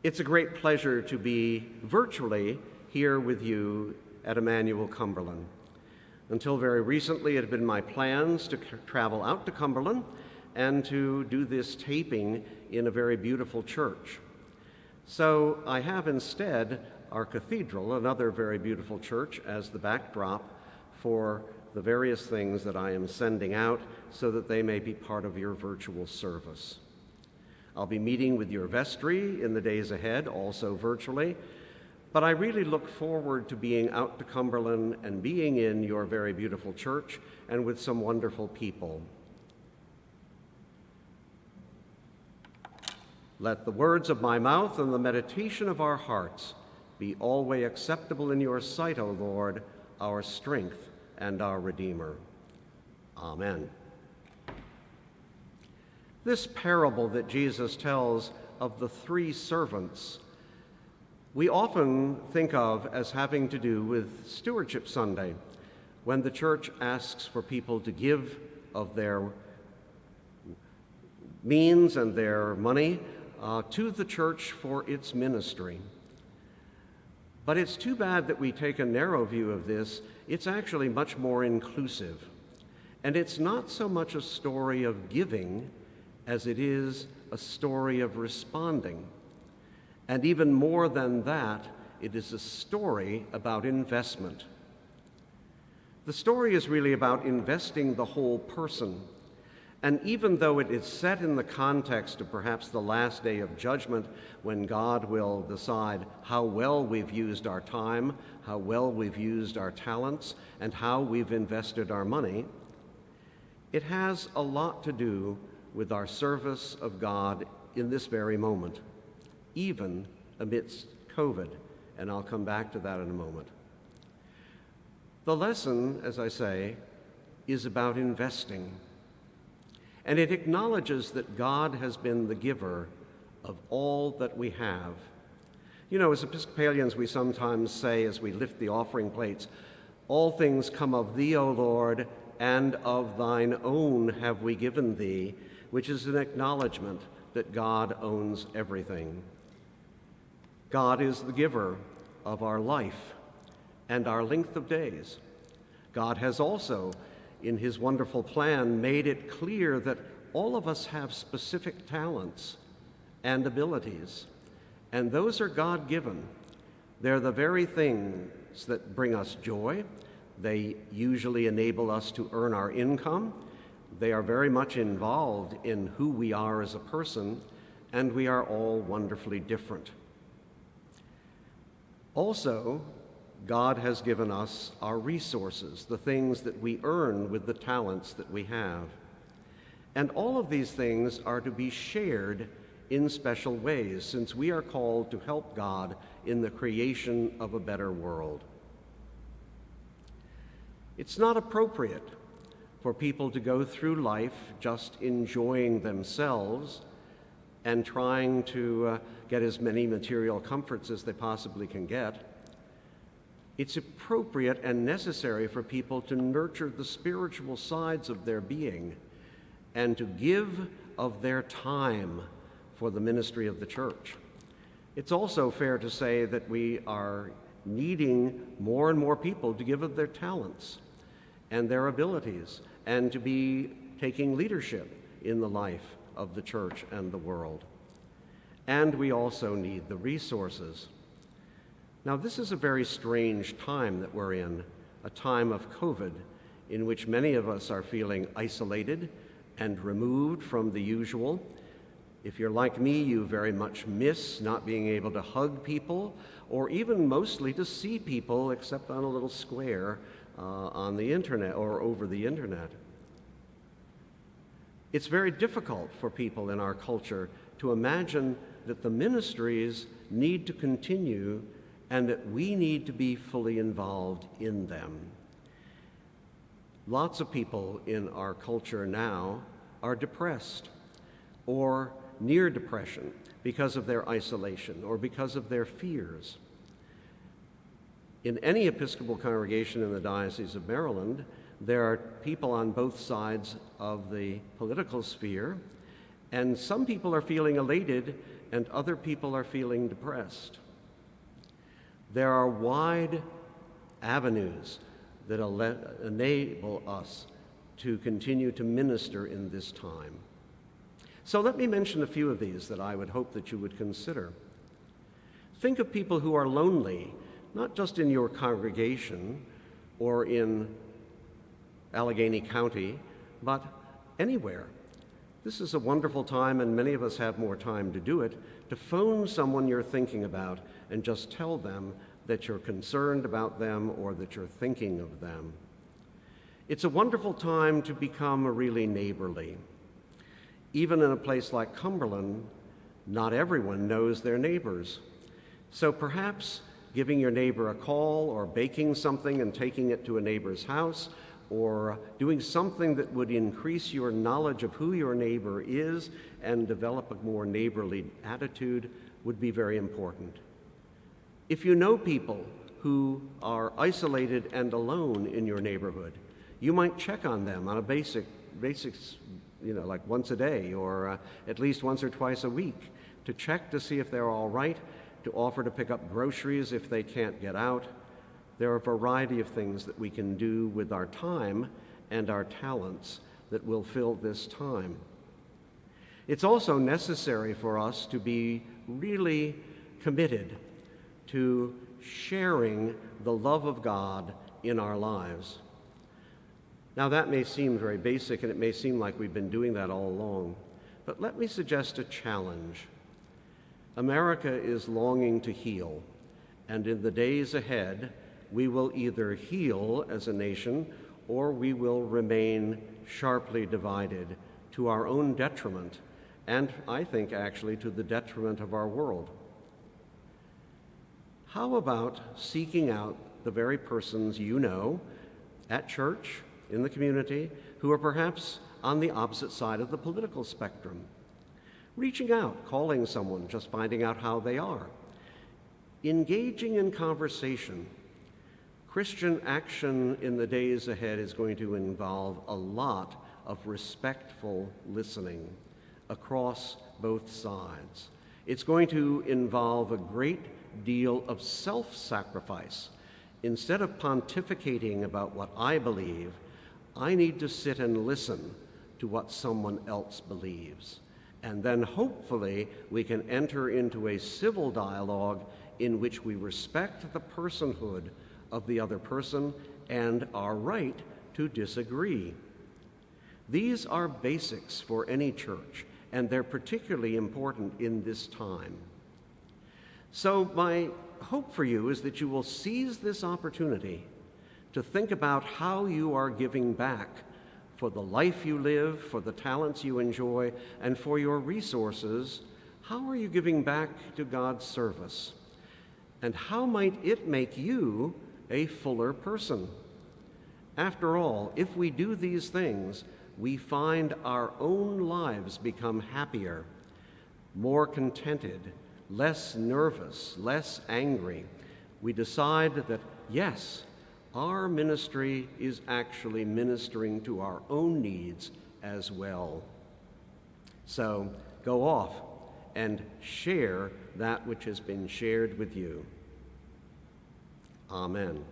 It's a great pleasure to be virtually here with you at Emmanuel Cumberland. Until very recently, it had been my plans to travel out to Cumberland and to do this taping in a very beautiful church. So I have instead our cathedral, another very beautiful church, as the backdrop for the various things that I am sending out so that they may be part of your virtual service. I'll be meeting with your vestry in the days ahead, also virtually, but I really look forward to being out to Cumberland and being in your very beautiful church and with some wonderful people. Let the words of my mouth and the meditation of our hearts be always acceptable in your sight, O Lord, our strength and our Redeemer. Amen. This parable that Jesus tells of the three servants, we often think of as having to do with Stewardship Sunday, when the church asks for people to give of their means and their money to the church for its ministry. But it's too bad that we take a narrow view of this. It's actually much more inclusive. And it's not so much a story of giving as it is a story of responding. And even more than that, it is a story about investment. The story is really about investing the whole person. And even though it is set in the context of perhaps the last day of judgment, when God will decide how well we've used our time, how well we've used our talents, and how we've invested our money, it has a lot to do with our service of God in this very moment, even amidst COVID, and I'll come back to that in a moment. The lesson, as I say, is about investing, and it acknowledges that God has been the giver of all that we have. You know, as Episcopalians, we sometimes say as we lift the offering plates, "All things come of thee, O Lord, and of thine own have we given thee," which is an acknowledgement that God owns everything. God is the giver of our life and our length of days. God has also, in his wonderful plan, made it clear that all of us have specific talents and abilities, and those are God-given. They're the very things that bring us joy. They usually enable us to earn our income. They are very much involved in who we are as a person, and we are all wonderfully different. Also, God has given us our resources, the things that we earn with the talents that we have. And all of these things are to be shared in special ways, since we are called to help God in the creation of a better world. It's not appropriate for people to go through life just enjoying themselves and trying to get as many material comforts as they possibly can get. It's appropriate and necessary for people to nurture the spiritual sides of their being and to give of their time for the ministry of the church. It's also fair to say that we are needing more and more people to give of their talents and their abilities and to be taking leadership in the life of the church and the world. And we also need the resources. Now, this is a very strange time that we're in, a time of COVID, in which many of us are feeling isolated and removed from the usual. If you're like me, you very much miss not being able to hug people, or even mostly to see people, except on a little square on the internet or over the internet. It's very difficult for people in our culture to imagine that the ministries need to continue and that we need to be fully involved in them. Lots of people in our culture now are depressed or near depression because of their isolation or because of their fears. In any Episcopal congregation in the Diocese of Maryland, there are people on both sides of the political sphere, And some people are feeling elated and other people are feeling depressed. There are wide avenues that enable us to continue to minister in this time. So let me mention a few of these that I would hope that you would consider. Think of people who are lonely, not just in your congregation or in Allegheny County, but anywhere. This is a wonderful time, and many of us have more time to do it, to phone someone you're thinking about and just tell them that you're concerned about them or that you're thinking of them. It's a wonderful time to become really neighborly. Even in a place like Cumberland, not everyone knows their neighbors. So perhaps giving your neighbor a call or baking something and taking it to a neighbor's house or doing something that would increase your knowledge of who your neighbor is and develop a more neighborly attitude would be very important. If you know people who are isolated and alone in your neighborhood, you might check on them on a basics, like once a day or at least once or twice a week to check to see if they're all right, to offer to pick up groceries if they can't get out. There are a variety of things that we can do with our time and our talents that will fill this time. It's also necessary for us to be really committed to sharing the love of God in our lives. Now that may seem very basic and it may seem like we've been doing that all along, but let me suggest a challenge. America is longing to heal, and in the days ahead, we will either heal as a nation or we will remain sharply divided to our own detriment, and I think actually to the detriment of our world. How about seeking out the very persons you know at church, in the community, who are perhaps on the opposite side of the political spectrum? Reaching out, calling someone, just finding out how they are. Engaging in conversation. Christian action in the days ahead is going to involve a lot of respectful listening across both sides. It's going to involve a great deal of self-sacrifice. Instead of pontificating about what I believe, I need to sit and listen to what someone else believes. And then hopefully we can enter into a civil dialogue in which we respect the personhood of the other person and our right to disagree. These are basics for any church, and they're particularly important in this time. So my hope for you is that you will seize this opportunity to think about how you are giving back for the life you live, for the talents you enjoy, and for your resources. How are you giving back to God's service? And how might it make you a fuller person? After all, if we do these things, we find our own lives become happier, more contented, less nervous, less angry. We decide that, yes, our ministry is actually ministering to our own needs as well. So go off and share that which has been shared with you. Amen.